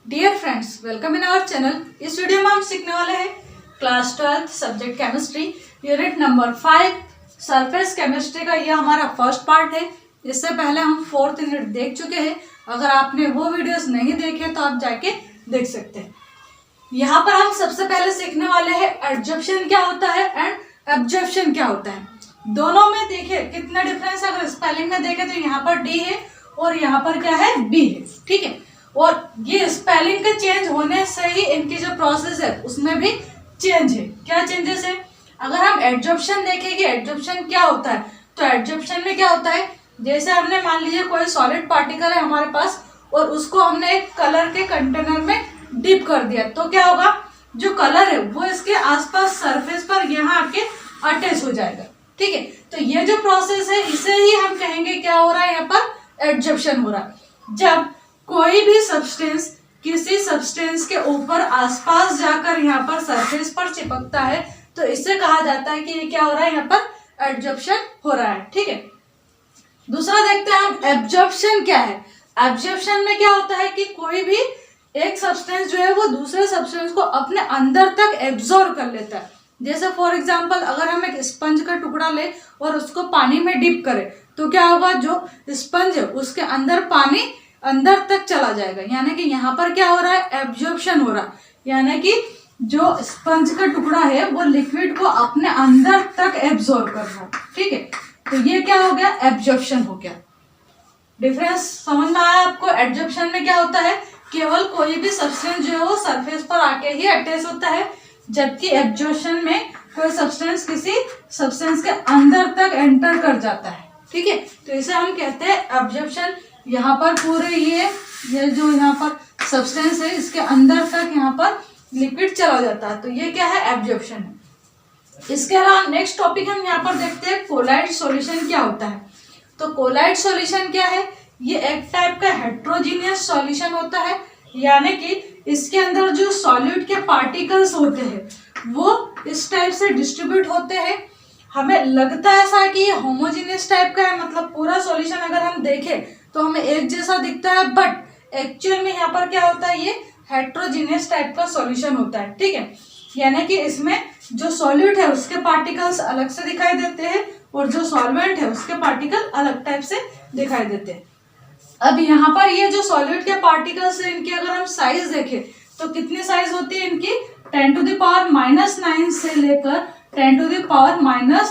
Dear friends, welcome in our channel. इस video में हम सीखने वाले हैं class 12 subject chemistry unit number 5 surface chemistry का। यह हमारा फर्स्ट पार्ट है। इससे पहले हम 4th यूनिट देख चुके हैं। अगर आपने वो वीडियोस नहीं देखे तो आप जाके देख सकते हैं। यहाँ पर हम सबसे पहले सीखने वाले हैं एडजॉर्प्शन क्या होता है एंड एब्जॉर्प्शन क्या होता है। दोनों में देखिए कितना डिफरेंस है। अगर स्पेलिंग में देखें तो यहाँ पर डी है और यहाँ पर क्या है, बी है। ठीक है, और ये स्पेलिंग के चेंज होने से ही इनकी जो प्रोसेस है उसमें भी चेंज है। क्या चेंजेस है? अगर हम एडजॉर्प्शन देखेंगे, एडजॉर्प्शन क्या होता है, तो एडजॉर्प्शन में क्या होता है, जैसे हमने मान लीजिए कोई सॉलिड पार्टिकल है हमारे पास और उसको हमने एक कलर के कंटेनर में डिप कर दिया, तो क्या होगा, जो कलर है वो इसके आसपास सरफेस पर यहाँ आके अटैच हो जाएगा। ठीक है, तो ये जो प्रोसेस है इसे ही हम कहेंगे क्या हो रहा है, यहाँ पर एडजॉर्प्शन हो रहा है। जब कोई भी सब्सटेंस किसी सब्सटेंस के ऊपर आसपास जाकर यहाँ पर सरफेस पर चिपकता है तो इससे कहा जाता है कि ये क्या हो रहा है, यहाँ पर एडजॉर्प्शन हो रहा है। ठीक है, दूसरा देखते हैं हम एब्जॉर्प्शन क्या है। एब्जॉर्प्शन में क्या होता है कि कोई भी एक सब्सटेंस जो है वो दूसरे सब्सटेंस को अपने अंदर तक एब्जॉर्ब कर लेता है। जैसे फॉर एग्जांपल अगर हम एक स्पंज का टुकड़ा ले और उसको पानी में डिप करें तो क्या होगा, जो स्पंज है उसके अंदर पानी अंदर तक चला जाएगा। यानी कि यहाँ पर क्या हो रहा है, एब्जॉर्प्शन हो रहा है। यानी कि जो स्पंज का टुकड़ा है वो लिक्विड को अपने अंदर तक एब्जॉर्ब कर रहा है। ठीक है, तो ये क्या हो गया, एब्जॉर्प्शन हो गया। डिफरेंस समझ में आया आपको? एब्जॉर्प्शन में क्या होता है, केवल कोई भी सब्सटेंस जो है वो सरफेस पर आके ही अटैच होता है, जबकि एब्जॉर्प्शन में कोई सब्सटेंस किसी सब्सटेंस के अंदर तक एंटर कर जाता है। ठीक है, तो इसे हम कहते हैं एब्जॉर्प्शन। यहाँ पर पूरे ये जो यहाँ पर सब्सटेंस है इसके अंदर तक यहाँ पर लिक्विड चला जाता है, तो ये क्या है, एब्जॉर्प्शन है। इसके अलावा नेक्स्ट टॉपिक हम यहाँ पर देखते हैं कोलाइड सॉल्यूशन क्या होता है। तो कोलाइड सॉल्यूशन क्या है, ये एक टाइप का हेट्रोजीनियस सॉल्यूशन होता है। यानी कि इसके अंदर जो सॉल्यूट के पार्टिकल्स होते हैं वो इस टाइप से डिस्ट्रीब्यूट होते हैं। हमें लगता है ऐसा कि ये होमोजीनियस टाइप का है, मतलब पूरा सॉल्यूशन अगर हम देखें तो हमें एक जैसा दिखता है, बट एक्चुअल में यहाँ पर क्या होता है, ये हेट्रोजीनियस टाइप का सॉल्यूशन होता है। ठीक है, यानी कि इसमें जो सॉल्यूट है उसके पार्टिकल्स अलग से दिखाई देते हैं और जो सॉल्वेंट है उसके पार्टिकल अलग टाइप से दिखाई देते हैं। अब यहाँ पर ये जो सॉल्यूट के पार्टिकल्स है इनकी अगर हम साइज देखें तो कितनी साइज होती है इनकी, 10⁻⁹ से लेकर 10⁻⁷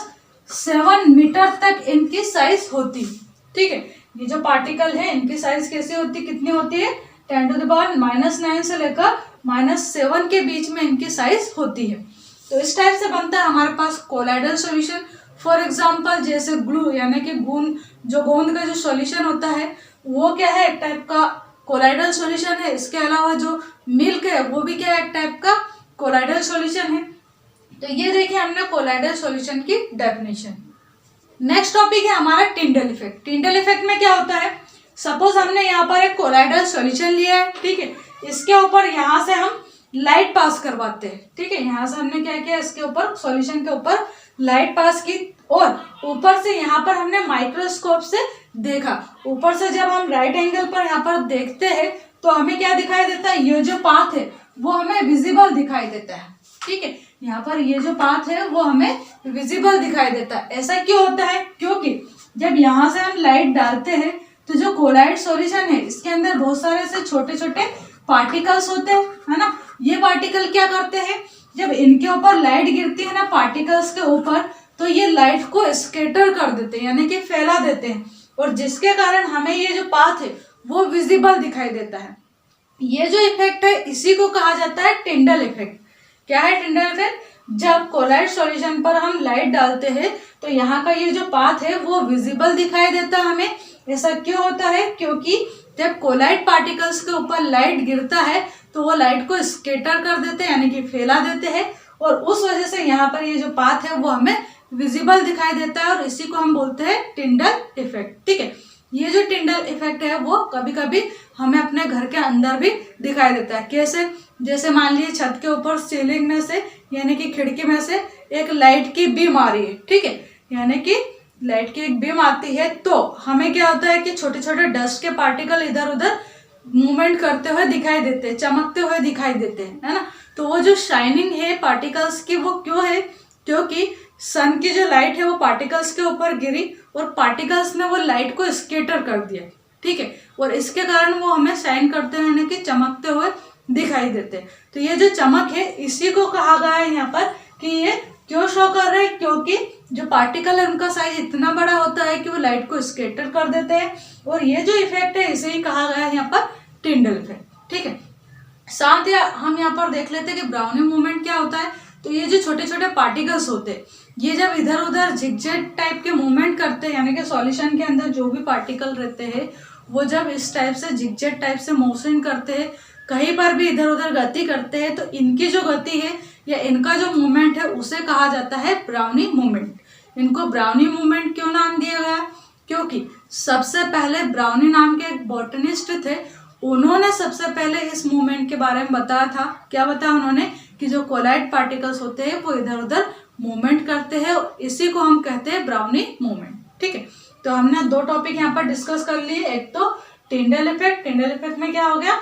मीटर तक इनकी साइज होती है। ठीक है, ये जो पार्टिकल है इनकी साइज कैसी होती, कितनी होती है, 10⁻⁹ से लेकर -7 के बीच में इनकी साइज होती है। तो इस टाइप से बनता है हमारे पास कोलाइडल सॉल्यूशन। फॉर एग्जांपल जैसे ग्लू यानी कि गोंद का जो सॉल्यूशन होता है वो क्या है, एक टाइप का कोलाइडल सॉल्यूशन है। इसके अलावा जो मिल्क है वो भी क्या है, एक टाइप का कोलाइडल सॉल्यूशन है। तो ये देखिए हमने कोलाइडल सॉल्यूशन की डेफिनेशन। नेक्स्ट टॉपिक है हमारा टिंडल इफेक्ट। टिंडल इफेक्ट में क्या होता है, सपोज हमने यहाँ पर एक कोलाइडल सॉल्यूशन लिया है। ठीक है, इसके ऊपर यहाँ से हम लाइट पास करवाते हैं। ठीक है, यहाँ से हमने क्या किया, इसके ऊपर सॉल्यूशन के ऊपर लाइट पास की और ऊपर से यहाँ पर हमने माइक्रोस्कोप से देखा। ऊपर से जब हम राइट एंगल पर यहाँ पर देखते हैं तो हमें क्या दिखाई देता है, ये जो पाथ है वो हमें विजिबल दिखाई देता है। ठीक है, यहाँ पर ये जो पाथ है वो हमें विजिबल दिखाई देता है। ऐसा क्यों होता है, क्योंकि जब यहाँ से हम लाइट डालते हैं तो जो कोलाइड सॉल्यूशन है इसके अंदर बहुत सारे ऐसे छोटे छोटे पार्टिकल्स होते हैं, है ना। ये पार्टिकल क्या करते हैं, जब इनके ऊपर लाइट गिरती है ना पार्टिकल्स के ऊपर, तो ये लाइट को स्कैटर कर देते हैं यानी कि फैला देते हैं, और जिसके कारण हमें ये जो पाथ है वो विजिबल दिखाई देता है। ये जो इफेक्ट है इसी को कहा जाता है टिंडल इफेक्ट। क्या है टिंडल इफेक्ट, जब कोलाइड सॉल्यूशन पर हम लाइट डालते हैं तो यहाँ का ये जो पाथ है वो विजिबल दिखाई देता है हमें। ऐसा क्यों होता है, क्योंकि जब कोलाइड पार्टिकल्स के ऊपर लाइट गिरता है तो वो लाइट को स्कैटर कर देते हैं यानी कि फैला देते हैं, और उस वजह से यहाँ पर ये जो पाथ है वो हमें विजिबल दिखाई देता है और इसी को हम बोलते हैं टिंडल इफेक्ट। ठीक है, ये जो टिंडल इफेक्ट है वो कभी कभी हमें अपने घर के अंदर भी दिखाई देता है। कैसे, जैसे मान लीजिए छत के ऊपर सीलिंग में से यानी कि खिड़की में से एक लाइट की बीम आ रही है। ठीक है, यानी कि लाइट की एक बीम आती है तो हमें क्या होता है कि छोटे छोटे डस्ट के पार्टिकल इधर उधर मूवमेंट करते हुए दिखाई देते हैं, चमकते हुए दिखाई देते हैं, है ना। तो वो जो शाइनिंग है पार्टिकल्स की वो क्यों है, क्योंकि सन की जो लाइट है वो पार्टिकल्स के ऊपर गिरी और पार्टिकल्स ने वो लाइट को स्केटर कर दिया, ठीक है, और इसके कारण वो हमें शाइन करते हुए यानी कि चमकते हुए दिखाई देते हैं। तो ये जो चमक है इसी को कहा गया है यहाँ पर कि ये क्यों शो कर रहे हैं, क्योंकि जो पार्टिकल है उनका साइज इतना बड़ा होता है कि वो लाइट को स्केटर कर देते हैं, और ये जो इफेक्ट है इसे ही कहा गया है यहाँ पर टिंडल इफेक्ट, ठीक है। साथ ही हम यहाँ पर देख लेते हैं कि ब्राउनी मूवमेंट क्या होता है। तो ये जो छोटे छोटे पार्टिकल्स होते हैं ये जब इधर उधर झिकझैक टाइप के मूवमेंट करते हैं, यानी कि सॉल्यूशन के अंदर जो भी पार्टिकल रहते हैं वो जब इस टाइप से झिकझैक टाइप से मोशन करते हैं, कहीं पर भी इधर उधर गति करते हैं, तो इनकी जो गति है या इनका जो मूवमेंट है उसे कहा जाता है ब्राउनी मूवमेंट। इनको ब्राउनी मूवमेंट क्यों नाम दिया गया, क्योंकि सबसे पहले ब्राउनी नाम के एक बॉटनिस्ट थे, उन्होंने सबसे पहले इस मूवमेंट के बारे में बताया था। क्या बताया उन्होंने कि जो कोलाइड पार्टिकल्स होते हैं वो इधर उधर मूवमेंट करते हैं, इसी को हम कहते हैं ब्राउनी मूवमेंट, ठीक है। तो हमने दो टॉपिक यहाँ पर डिस्कस कर लिए, एक तो टिंडल इफेक्ट। टिंडल इफेक्ट में क्या हो गया,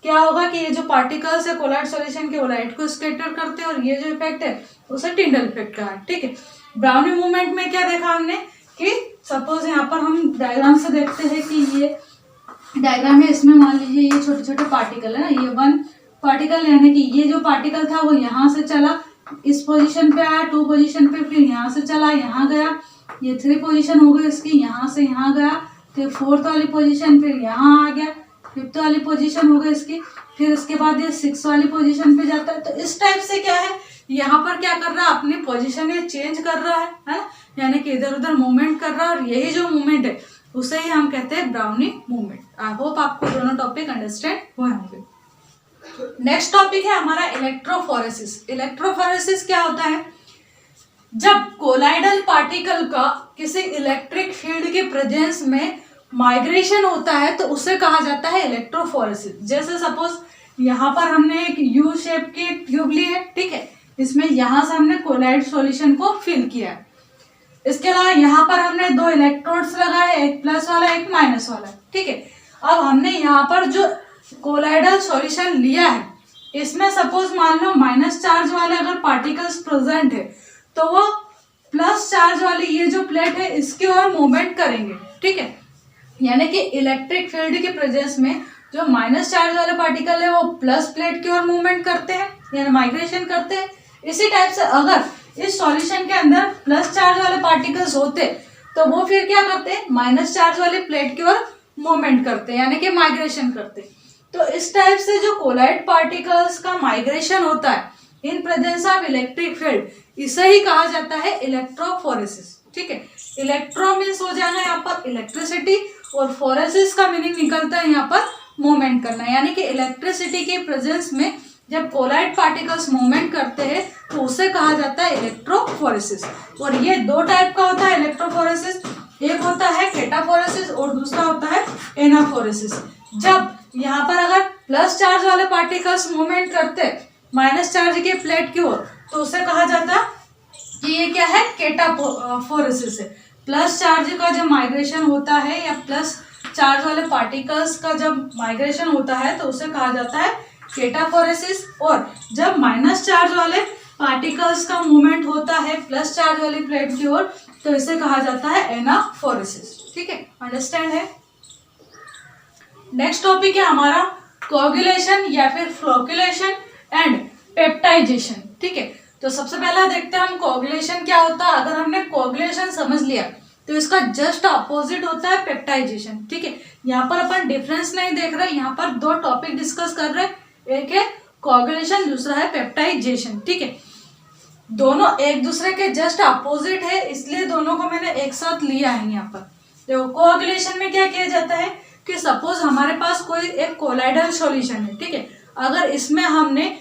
क्या होगा कि ये जो पार्टिकल्स है कोलाइड सॉल्यूशन के वो लाइट को स्कैटर करते हैं, और ये जो इफेक्ट है उसे टिंडल इफेक्ट कहा है, ठीक है। ब्राउनी मूवमेंट में क्या देखा हमने कि सपोज यहाँ पर हम डायग्राम से देखते हैं कि ये डायग्राम है, इसमें मान लीजिए ये छोटे छोटे पार्टिकल है ना, ये वन पार्टिकल यानी कि ये जो पार्टिकल था वो यहाँ से चला इस पोजीशन पे आया, 2 पोजीशन पे, फिर यहाँ से चला यहाँ गया, ये 3 पोजीशन हो गई इसकी, यहाँ से यहाँ गया, फिर 4th वाली पोजीशन, फिर यहाँ आ गया, 5th वाली पोजीशन हो गई इसकी, फिर इसके बाद ये 6th वाली पोजीशन पे जाता है। तो इस टाइप से क्या है, यहाँ पर क्या कर रहा है, अपनी पोजीशन ये चेंज कर रहा है ना, यानी कि इधर उधर मूवमेंट कर रहा है, और यही जो मूवमेंट है उसे ही हम कहते हैं ब्राउनी मूवमेंट। आई होप आपको दोनों टॉपिक अंडरस्टैंड हुए होंगे। नेक्स्ट टॉपिक है हमारा इलेक्ट्रोफोरेसिस। इलेक्ट्रोफोरेसिस क्या होता है, जब कोलाइडल पार्टिकल का किसी इलेक्ट्रिक फील्ड के प्रेजेंस में माइग्रेशन होता है तो उसे कहा जाता है इलेक्ट्रोफोरेसिस। जैसे सपोज यहाँ पर हमने एक यू शेप की ट्यूब ली है, ठीक है, इसमें यहाँ से हमने कोलाइड सॉल्यूशन को फिल किया है। इसके अलावा यहाँ पर हमने 2 इलेक्ट्रोड्स लगाए, एक प्लस वाला एक माइनस वाला, ठीक है। अब हमने यहाँ पर जो कोलाइडल सॉल्यूशन लिया है इसमें सपोज मान लो माइनस चार्ज वाले अगर पार्टिकल्स प्रेजेंट है तो वो प्लस चार्ज वाली ये जो प्लेट है इसकी ओर मूवमेंट करेंगे, ठीक है। यानी कि इलेक्ट्रिक फील्ड के प्रेजेंस में जो माइनस चार्ज वाले पार्टिकल है वो प्लस प्लेट की ओर मूवमेंट करते हैं यानी माइग्रेशन करते हैं। इसी टाइप से अगर इस सॉल्यूशन के अंदर प्लस चार्ज वाले पार्टिकल्स होते तो वो फिर क्या करते हैं, माइनस चार्ज वाली प्लेट की ओर मूवमेंट करते हैं यानी कि माइग्रेशन करते हैं। तो इस टाइप से जो कोलाइड पार्टिकल्स का माइग्रेशन होता है in presence of electric field, इसे ही कहा जाता है इलेक्ट्रोफोरेसिस, ठीक है। इलेक्ट्रो मीन्स हो जाएगा यहाँ पर इलेक्ट्रिसिटी, और फोरेसिस का मीनिंग निकलता है यहाँ पर मूवमेंट करना, यानी कि इलेक्ट्रिसिटी के प्रेजेंस में जब कोलाइड पार्टिकल्स मूवमेंट करते हैं तो उसे कहा जाता है इलेक्ट्रोफोरेसिस। और ये 2 टाइप का होता है इलेक्ट्रोफोरेसिस, एक होता है कैटाफोरेसिस और दूसरा होता है एनाफोरेसिस। जब यहाँ पर अगर प्लस चार्ज वाले पार्टिकल्स मूवमेंट करते माइनस चार्ज के प्लेट की ओर तो उसे कहा जाता कि ये क्या है, कैटाफोरेसिस है। प्लस चार्ज का जब माइग्रेशन होता है या प्लस चार्ज वाले पार्टिकल्स का जब माइग्रेशन होता है तो उसे कहा जाता है कैटाफोरेसिस, और जब माइनस चार्ज वाले पार्टिकल्स का मूवमेंट होता है प्लस चार्ज वाली प्लेट की ओर तो इसे कहा जाता है एनाफोरेसिस, ठीक है, अंडरस्टैंड है। नेक्स्ट टॉपिक है हमारा कोगुलेशन या फिर फ्लोकुलेशन एंड पेप्टाइजेशन, ठीक है। तो सबसे पहला देखते हैं हम कोगुलेशन क्या होता है। अगर हमने कोगुलेशन समझ लिया तो इसका जस्ट अपोजिट होता है पेप्टाइजेशन, ठीक है। यहाँ पर अपन डिफरेंस नहीं देख रहे, यहाँ पर 2 टॉपिक डिस्कस कर रहे हैं, एक है कोगुलेशन दूसरा है पेप्टाइजेशन, ठीक है। दोनों एक दूसरे के जस्ट अपोजिट है इसलिए दोनों को मैंने एक साथ लिया है यहाँ पर। देखो कोगुलेशन में क्या किया जाता है कि सपोज हमारे पास कोई एक कोलाइडल सॉल्यूशन है, ठीक है, अगर इसमें हमने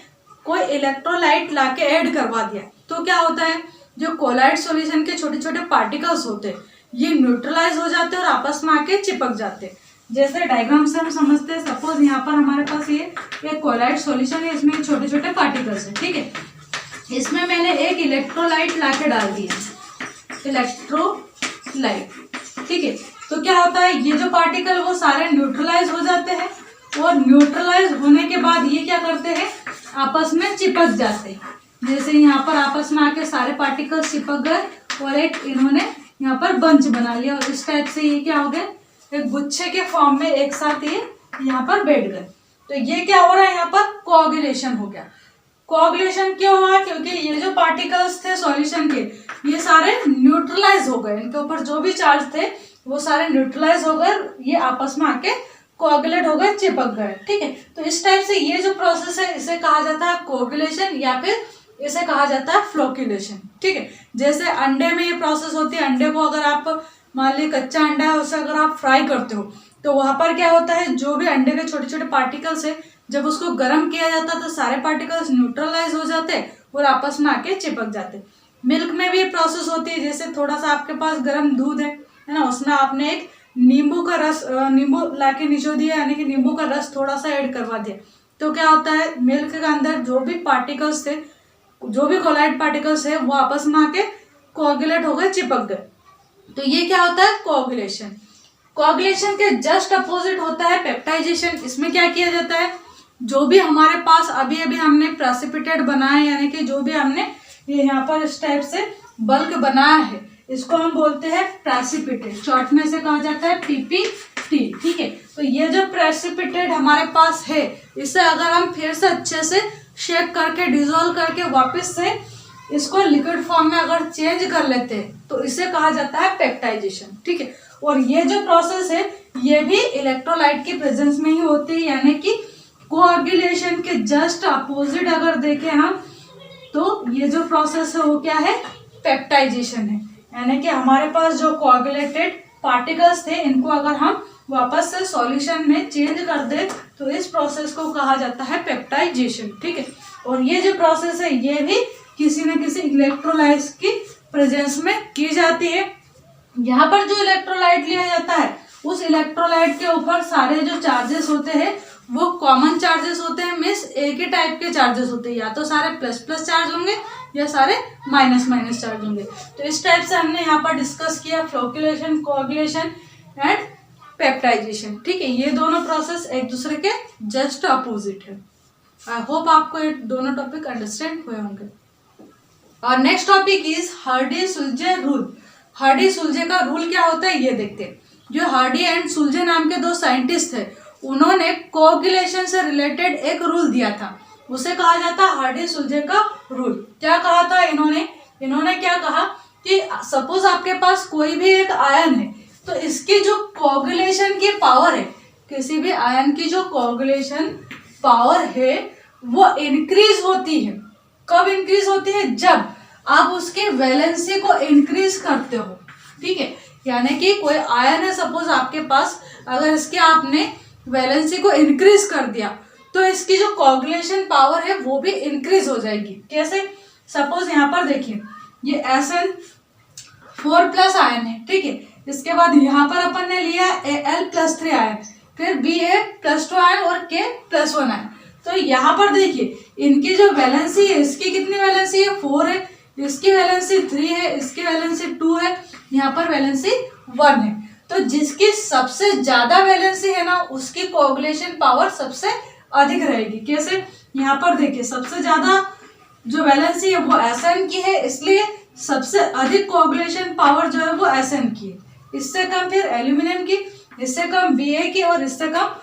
कोई इलेक्ट्रोलाइट लाके ऐड करवा दिया तो क्या होता है, जो कोलाइड सॉल्यूशन के छोटे छोटे पार्टिकल्स होते हैं ये न्यूट्रलाइज हो जाते हैं और आपस में आके चिपक जाते हैं। जैसे डायग्राम से हम समझते हैं, सपोज यहाँ पर हमारे पास ये एक कोलाइड सॉल्यूशन है, इसमें छोटे छोटे पार्टिकल्स है, ठीक है। इसमें मैंने एक इलेक्ट्रोलाइट लाके डाल दिया, इलेक्ट्रोलाइट, ठीक है। तो क्या होता है, ये जो पार्टिकल वो सारे न्यूट्रलाइज हो जाते हैं और न्यूट्रलाइज होने के बाद ये क्या करते हैं, आपस में चिपक जाते हैं। जैसे यहाँ पर आपस में आके सारे पार्टिकल्स चिपक गए और एक इन्होंने यहाँ पर बंच बना लिया और इस टाइप से ये क्या हो गया, एक गुच्छे के फॉर्म में एक साथ ये यहाँ पर बैठ गए। तो ये क्या हो रहा है, यहाँ पर कोआगुलेशन हो गया। कोआगुलेशन क्यों हुआ, क्योंकि ये जो पार्टिकल्स थे सॉल्यूशन के ये सारे न्यूट्रलाइज हो गए, इनके ऊपर जो भी चार्ज थे वो सारे न्यूट्रलाइज हो गए, ये आपस में आके कोआगुलेट हो गए, चिपक गए। ठीक है, तो इस टाइप से ये जो प्रोसेस है इसे कहा जाता है कोआगुलेशन या फिर इसे कहा जाता है फ्लोक्यूलेशन। ठीक है, जैसे अंडे में ये प्रोसेस होती है, अंडे को अगर आप मान लीजिए कच्चा अंडा है उसे अगर आप फ्राई करते हो तो वहां पर क्या होता है, जो भी अंडे के छोटे छोटे पार्टिकल्स है जब उसको गर्म किया जाता तो सारे पार्टिकल्स न्यूट्रलाइज हो जाते और आपस में आके चिपक जाते। मिल्क में भी ये प्रोसेस होती है, जैसे थोड़ा सा आपके पास गर्म दूध है ना, उसमें आपने एक नींबू का रस, नींबू लाके निचोड़ दिया, यानी कि नींबू का रस थोड़ा सा ऐड करवा दिया, तो क्या होता है मिल्क के अंदर जो भी पार्टिकल्स थे, जो भी कोलाइड पार्टिकल्स है वो आपस में आके कोआगुलेट हो गए, चिपक गए। तो ये क्या होता है कोआगुलेशन। कोआगुलेशन के जस्ट अपोजिट होता है पेप्टाइजेशन। इसमें क्या किया जाता है, जो भी हमारे पास अभी अभी हमने प्रेसिपिटेट बनाया, यानी कि जो भी हमने ये यहाँ पर इस टाइप से बल्क बनाया है इसको हम बोलते हैं प्रेसिपिटेट, शॉर्ट में से कहा जाता है पीपीटी। ठीक है, तो ये जो प्रेसिपिटेट हमारे पास है इसे अगर हम फिर से अच्छे से शेक करके डिसॉल्व करके वापस से इसको लिक्विड फॉर्म में अगर चेंज कर लेते हैं तो इसे कहा जाता है पेप्टाइजेशन। ठीक है, और ये जो प्रोसेस है ये भी इलेक्ट्रोलाइट की प्रेजेंस में ही होती है, यानी कि कोआगुलेशन के जस्ट अपोजिट अगर देखें हम तो ये जो प्रोसेस है वो क्या है, पेप्टाइजेशन है। यानी कि हमारे पास जो कोआगुलेटेड पार्टिकल्स थे इनको अगर हम वापस से सॉल्यूशन में चेंज कर दे तो इस प्रोसेस को कहा जाता है पेप्टाइजेशन। ठीक है, और ये जो प्रोसेस है ये भी किसी न किसी इलेक्ट्रोलाइट की प्रेजेंस में की जाती है। यहाँ पर जो इलेक्ट्रोलाइट लिया जाता है उस इलेक्ट्रोलाइट के ऊपर सारे जो चार्जेस होते हैं वो कॉमन चार्जेस होते हैं, मीन्स एक ही टाइप के चार्जेस होते हैं, या तो सारे प्लस प्लस चार्ज होंगे या सारे माइनस माइनस चार्ज होंगे। तो इस टाइप से हमने यहाँ पर डिस्कस किया फ्लोक्यूलेशन, कोआगुलेशन एंड पेप्टाइजेशन। ठीक है, ये दोनों प्रोसेस एक दूसरे के जस्ट अपोजिट है। आई होप आपको ये दोनों टॉपिक अंडरस्टैंड हुए होंगे। और नेक्स्ट टॉपिक इज हार्डी-सुल्जे रूल। हार्डी-सुल्जे का रूल क्या होता है ये देखते हैं। जो हार्डी एंड सुल्जे नाम के दो साइंटिस्ट थे उन्होंने कोआगुलेशन से रिलेटेड एक रूल दिया था, उसे कहा जाता है हार्डी-सुल्जे का रूल। क्या कहा था इन्होंने क्या कहा कि सपोज आपके पास कोई भी एक आयन है तो इसकी जो कोआगुलेशन की पावर है, किसी भी आयन की जो कोआगुलेशन पावर है वो इंक्रीज होती है। कब इंक्रीज होती है, जब आप उसके वैलेंसी को इंक्रीज करते हो। ठीक है, यानी कि कोई आयन है सपोज आपके पास, अगर इसके आपने वैलेंसी को इंक्रीज कर दिया तो इसकी जो कोआगुलेशन पावर है वो भी इंक्रीज हो जाएगी। कैसे, सपोज यहाँ पर देखिए ये SN4+ आयन है। ठीक है, इसके बाद यहाँ पर अपन ने लिया Al+3 आयन, फिर Ba+2 आयन और K+1 आयन। तो यहाँ पर देखिए इनकी जो वैलेंसी है, इसकी कितनी वैलेंसी है 4 है, इसकी वैलेंसी 3 है, इसकी वैलेंसी 2 है, यहाँ पर वैलेंसी 1 है। तो जिसकी सबसे ज्यादा वैलेंसी है ना उसकी कोआगुलेशन पावर सबसे अधिक रहेगी। कैसे, यहाँ पर देखिए सबसे ज्यादा जो वैलेंसी है वो Sn की है, इसलिए सबसे अधिक कोआगुलेशन पावर जो है वो Sn की है। इससे कम फिर एल्यूमिनियम की, इससे कम Ba की और इससे कम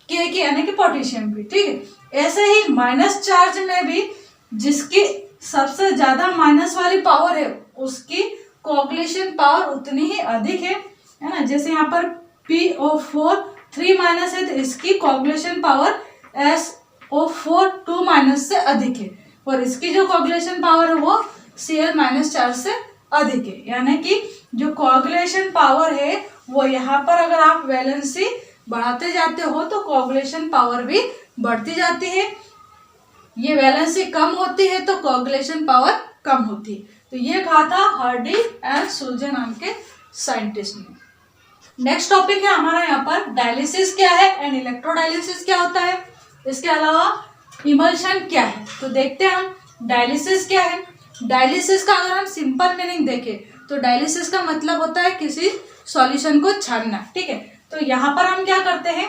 K की, यानी कि पोटेशियम की। ठीक है, ऐसे ही माइनस चार्ज में भी जिसकी सबसे ज्यादा माइनस वाली पावर है उसकी कोआगुलेशन पावर उतनी ही अधिक है ना। जैसे यहाँ पर PO4 3- है तो इसकी कोआगुलेशन पावर SO4 2- से अधिक है, और इसकी जो कोआगुलेशन पावर है वो Cl-4 से अधिक है। यानी कि जो कोआगुलेशन पावर है वो यहाँ पर अगर आप वैलेंसी बढ़ाते जाते हो तो कोआगुलेशन पावर भी बढ़ती जाती है, ये वैलेंसी कम होती है तो कोआगुलेशन पावर कम होती है। तो ये कहा था हार्डी एंड सुल्जे नाम के साइंटिस्ट ने। नेक्स्ट टॉपिक है हमारा यहाँ पर डायलिसिस क्या है एंड इलेक्ट्रोडायलिसिस क्या होता है, इसके अलावा इमल्शन क्या है। तो देखते हैं हम डायलिसिस क्या है। डायलिसिस का अगर हम सिंपल मीनिंग देखें तो डायलिसिस का मतलब होता है किसी सॉल्यूशन को छानना। ठीक है, तो यहाँ पर हम क्या करते हैं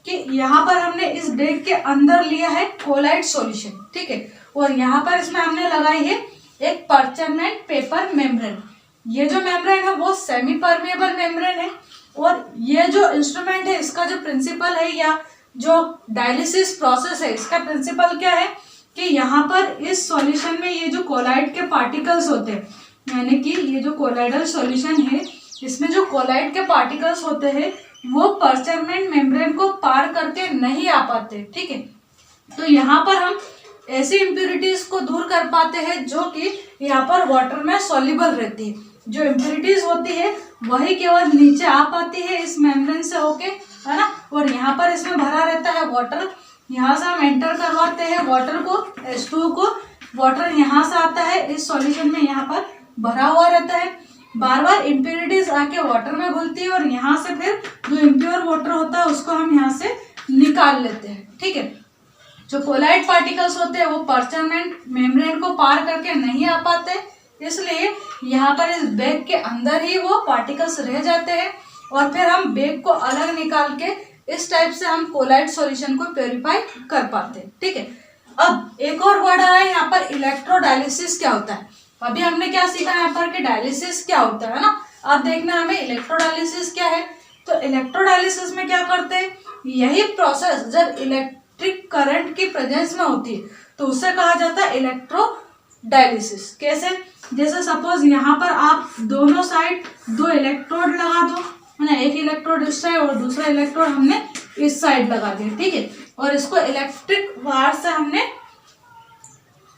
कि यहाँ पर हमने इस बैग के अंदर लिया है कोलाइड सॉल्यूशन, ठीक है, और यहाँ पर इसमें हमने लगाई है एक पार्चमेंट पेपर मेम्ब्रेन। ये जो मेम्ब्रेन है वो सेमी परमेबल मेम्ब्रेन है, और ये जो इंस्ट्रूमेंट है इसका जो प्रिंसिपल है या जो डायलिसिस प्रोसेस है इसका प्रिंसिपल क्या है कि यहाँ पर इस सॉल्यूशन में ये जो कोलाइड के पार्टिकल्स होते हैं, यानी कि ये जो कोलाइडल सॉल्यूशन है इसमें जो कोलाइड के पार्टिकल्स होते हैं वो पार्चमेंट मेम्ब्रेन को पार करके नहीं आ पाते, ठीक है। तो यहाँ पर हम ऐसी इम्प्यूरिटीज को दूर कर पाते हैं जो कि यहाँ पर वाटर में सॉल्युबल रहती है। जो इम्प्यूरिटीज होती है वही केवल नीचे आ पाती है इस मेम्ब्रेन से होके, है ना, और यहाँ पर इसमें भरा रहता है वाटर। यहाँ से हम एंटर करवाते हैं वाटर को, H2 को, वाटर यहाँ से आता है इस सॉल्यूशन में, यहाँ पर भरा हुआ रहता है। बार बार इम्प्यूरिटीज आके वाटर में घुलती है और यहाँ से फिर जो इम्प्योर वाटर होता है उसको हम यहाँ से निकाल लेते हैं, ठीक है। जो कोलाइड पार्टिकल्स होते हैं वो पार्चमेंट मेम्ब्रेन को पार करके नहीं आ पाते, इसलिए यहाँ पर इस बैग के अंदर ही वो पार्टिकल्स रह जाते हैं, और फिर हम बैग को अलग निकाल के इस टाइप से हम कोलाइड सॉल्यूशन को प्योरीफाई कर पाते हैं, ठीक है। अब एक और वर्ड आ रहा है यहाँ पर, इलेक्ट्रोडायलिसिस क्या होता है। अभी हमने क्या सीखा यहाँ पर कि डायलिसिस क्या होता है ना, अब देखना हमें इलेक्ट्रोडायलिसिस क्या है। तो इलेक्ट्रोडायलिसिस में क्या करते हैं, यही प्रोसेस जब इलेक्ट्रिक करंट की प्रेजेंस में होती है तो उसे कहा जाता है इलेक्ट्रोडायलिसिस। कैसे, जैसे सपोज यहाँ पर आप दोनों साइड दो इलेक्ट्रोड लगा दो, है ना, एक इलेक्ट्रोड इस साइड और दूसरा इलेक्ट्रोड हमने इस साइड लगा दिया, ठीक है, और इसको इलेक्ट्रिक वायर से हमने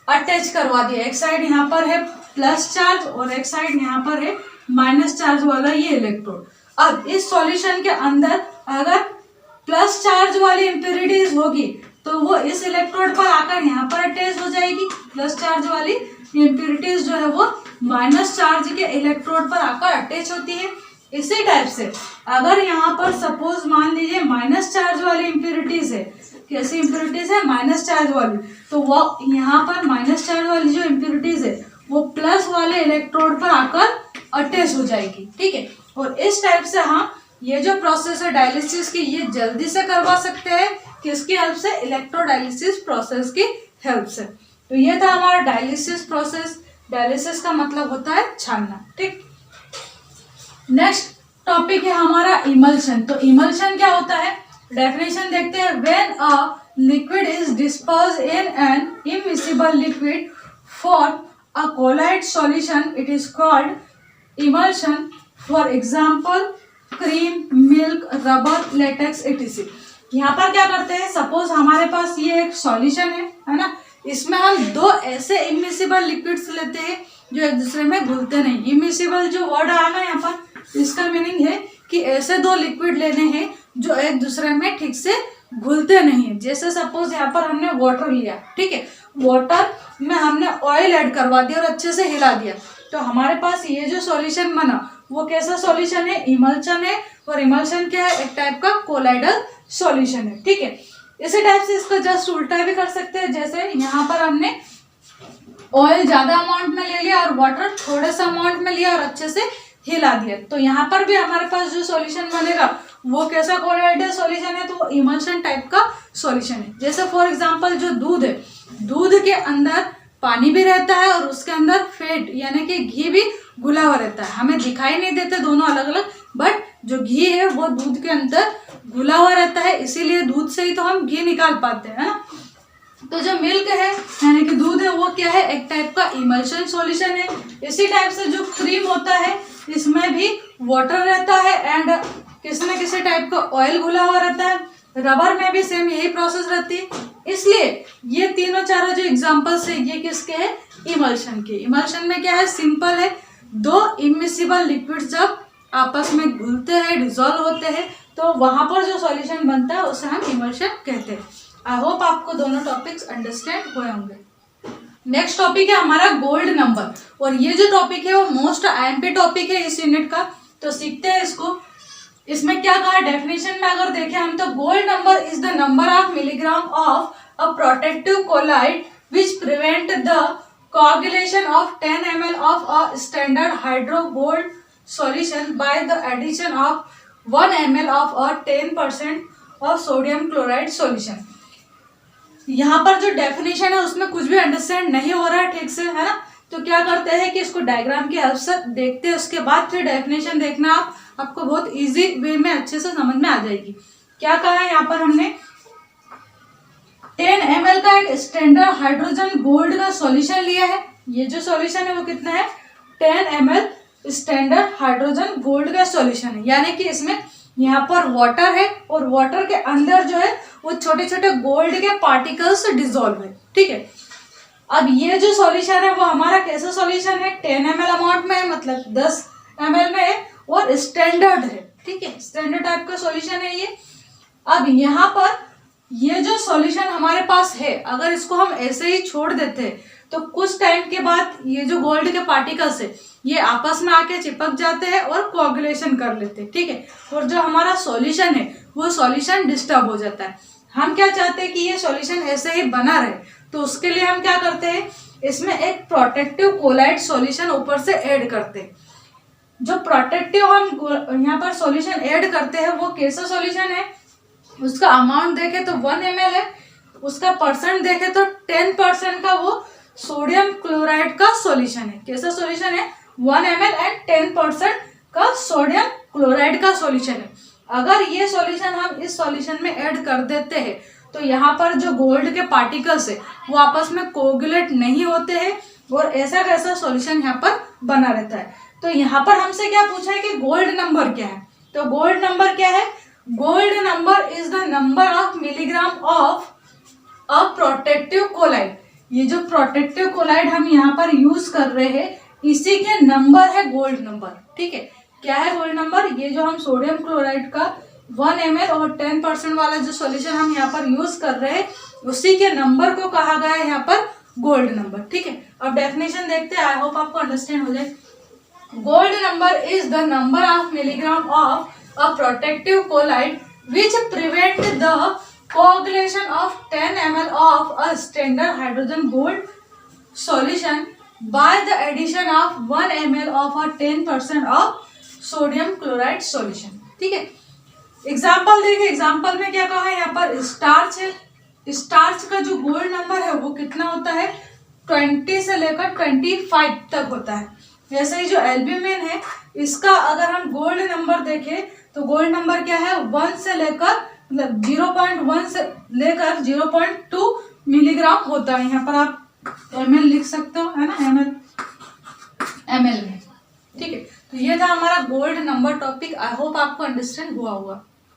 अटैच करवा दिया। एक साइड यहाँ पर है प्लस चार्ज और एक साइड यहाँ पर है माइनस चार्ज वाला ये इलेक्ट्रोड। अब इस सॉल्यूशन के अंदर अगर प्लस चार्ज वाली इम्प्यूरिटीज होगी तो वो इस इलेक्ट्रोड पर आकर यहाँ पर अटैच हो जाएगी। प्लस चार्ज वाली इम्प्यूरिटीज जो है वो माइनस चार्ज के इलेक्ट्रोड पर आकर अटैच होती है। इसी टाइप से अगर यहाँ पर सपोज मान लीजिए माइनस चार्ज वाली इम्प्यूरिटीज है, कैसी इम्प्यूरिटीज है, माइनस चार्ज वाली, तो वो यहाँ पर माइनस चार्ज वाली जो इम्प्यूरिटीज है वो प्लस वाले इलेक्ट्रोड पर आकर अटैच हो जाएगी, ठीक है। और इस टाइप से हम ये जो प्रोसेस है डायलिसिस की ये जल्दी से करवा सकते हैं, किसकी हेल्प से, इलेक्ट्रोडायलिसिस प्रोसेस की हेल्प से। तो ये था हमारा डायलिसिस प्रोसेस। डायलिसिस का मतलब होता है छानना, ठीक। नेक्स्ट टॉपिक है हमारा इमल्शन। तो इमल्शन क्या होता है, डेफिनेशन देखते हैं। When a liquid is dispersed in an immiscible liquid for a colloid solution it is called emulsion. For example cream, milk, rubber, latex etc। यहाँ पर क्या करते हैं, सपोज हमारे पास ये एक सॉल्यूशन है ना, इसमें हम दो ऐसे इमिसिबल लिक्विड्स लेते हैं जो एक दूसरे में घुलते नहीं। इमिसिबल जो वर्ड आया ना यहाँ पर, इसका मीनिंग है कि ऐसे दो लिक्विड लेने हैं जो एक दूसरे में ठीक से घुलते नहीं है। जैसे सपोज यहाँ पर हमने वाटर लिया, ठीक है, वाटर में हमने ऑयल ऐड करवा दिया और अच्छे से हिला दिया, तो हमारे पास ये जो सॉल्यूशन बना वो कैसा सॉल्यूशन है, इमल्शन है। और इमल्शन क्या है, एक टाइप का कोलाइडल सॉल्यूशन है, ठीक है। इसी टाइप से इसको जस्ट उल्टा भी कर सकते हैं। जैसे यहाँ पर हमने ऑयल ज्यादा अमाउंट में ले लिया और वाटर थोड़ा सा अमाउंट में लिया और अच्छे से हिला दिया, तो यहाँ पर भी हमारे पास जो सॉल्यूशन बनेगा वो कैसा कोलाइडल सॉल्यूशन है, तो वो इमल्शन टाइप का सॉल्यूशन है। जैसे फॉर एग्जांपल जो दूध है, दूध के अंदर पानी भी रहता है और उसके अंदर फैट यानी कि घी भी घुला हुआ रहता है। हमें दिखाई नहीं देते दोनों अलग अलग, बट जो घी है वो दूध के अंदर घुला हुआ रहता है, इसीलिए दूध से ही तो हम घी निकाल पाते हैं ना। तो जो मिल्क है यानी कि दूध है वो क्या है, एक टाइप का इमल्शन सॉल्यूशन है। इसी टाइप से जो क्रीम होता है इसमें भी वाटर रहता है एंड किसी न किसी टाइप का ऑयल घुला हुआ रहता है। रबर में भी सेम यही प्रोसेस रहती है। इसलिए ये तीनों चारों जो एग्जांपल्स है ये किसके हैं, इमल्शन के। इमल्शन में क्या है, सिंपल है, दो इमिसिबल लिक्विड्स जब आपस में घुलते हैं, डिजोल्व होते हैं, तो वहां पर जो सॉल्यूशन बनता है उसे हम इमल्शन कहते हैं। आई होप आपको दोनों टॉपिक्स अंडरस्टैंड हुए होंगे। नेक्स्ट टॉपिक है हमारा गोल्ड नंबर, और ये जो टॉपिक है वो मोस्ट आईएमपी टॉपिक है इस यूनिट का, तो सीखते हैं इसको। इसमें क्या कहा, डेफिनेशन में अगर देखें हम तो gold number is the number of milligram of a protective colloid which prevent the coagulation of 10 ml of a standard hydro gold solution by the addition of 1 ml of a 10% of sodium chloride solution. यहाँ पर जो definition है उसमें कुछ भी understand नहीं हो रहा है ठीक से, है ना, तो क्या करते हैं कि इसको डायग्राम की हेल्प से देखते हैं, उसके बाद फिर डेफिनेशन देखना आपको बहुत इजी वे में अच्छे से समझ में आ जाएगी। क्या कहा है यहाँ पर हमने, 10 ml का एक स्टैंडर्ड हाइड्रोजन गोल्ड का सॉल्यूशन लिया है। ये जो सॉल्यूशन है वो कितना है, 10 ml स्टैंडर्ड हाइड्रोजन गोल्ड का सॉल्यूशन है, यानी कि इसमें यहाँ पर वाटर है और वाटर के अंदर जो है वो छोटे छोटे गोल्ड के पार्टिकल्स डिसॉल्व है, ठीक है। अब ये जो सॉल्यूशन है वो हमारा कैसा सॉल्यूशन है, 10 ml अमाउंट में है, मतलब 10 ml में है और स्टैंडर्ड है, ठीक है, स्टैंडर्ड टाइप का सॉल्यूशन है ये। अब यहाँ पर ये जो सॉल्यूशन हमारे पास है, अगर इसको हम ऐसे ही छोड़ देते हैं तो कुछ टाइम के बाद ये जो गोल्ड के पार्टिकल्स है ये आपस में आके चिपक जाते हैं और कोआगुलेशन कर लेते हैं, ठीक है, और जो हमारा सॉल्यूशन है वो सॉल्यूशन डिस्टर्ब हो जाता है। हम क्या चाहते हैं कि ये सॉल्यूशन ऐसे ही बना रहे, तो उसके लिए हम क्या करते हैं, इसमें एक प्रोटेक्टिव कोलाइड सॉल्यूशन ऊपर से ऐड करते हैं। जो प्रोटेक्टिव हम यहाँ पर सॉल्यूशन ऐड करते हैं वो कैसा सॉल्यूशन है, उसका अमाउंट देखे तो 1 ml है, उसका परसेंट देखे तो 10% का वो सोडियम क्लोराइड का सॉल्यूशन है। कैसा सॉल्यूशन है, 1 ml एंड 10% का सोडियम क्लोराइड का सॉल्यूशन है। अगर ये सॉल्यूशन हम इस सॉल्यूशन में ऐड कर देते हैं तो यहाँ पर जो गोल्ड के पार्टिकल्स है वो आपस में कोगुलेट नहीं होते हैं और ऐसा कैसा सॉल्यूशन यहाँ पर बना रहता है। तो यहाँ पर हमसे क्या पूछा है कि गोल्ड नंबर क्या है, तो गोल्ड नंबर क्या है, gold number is the number of milligram of a protective colloid. ये जो प्रोटेक्टिव कोलाइड हम यहाँ पर यूज कर रहे हैं इसी के नंबर है गोल्ड नंबर, ठीक है। क्या है गोल्ड नंबर, ये जो हम सोडियम क्लोराइड का 1 ml और 10% वाला जो सॉल्यूशन हम यहाँ पर यूज कर रहे हैं उसी के नंबर को कहा गया है यहाँ पर गोल्ड नंबर, ठीक है। अब डेफिनेशन देखते हैं, आई होप आपको अंडरस्टैंड हो जाए। Gold number is the number of milligram of a protective colloid which prevent the coagulation of 10 ml of a standard hydrogen gold solution by the addition of 1 ml of a 10% of sodium chloride solution, ठीक है। Example देखिए, example में क्या कहा है, यहाँ पर starch है, स्टार्च का जो गोल्ड नंबर है वो कितना होता है, 20 से लेकर 25 तक होता है। वैसे ही जो एल्ब्यूमिन है इसका अगर हम गोल्ड नंबर देखें तो गोल्ड नंबर क्या है, 1 से लेकर मतलब 0.1 से लेकर 0.2 मिलीग्राम होता है। यहाँ पर आप ml लिख सकते हो, है ना, ml में, ठीक है। तो ये था हमारा gold number topic, I hope आपको अंडरस्टैंड हुआ होगा।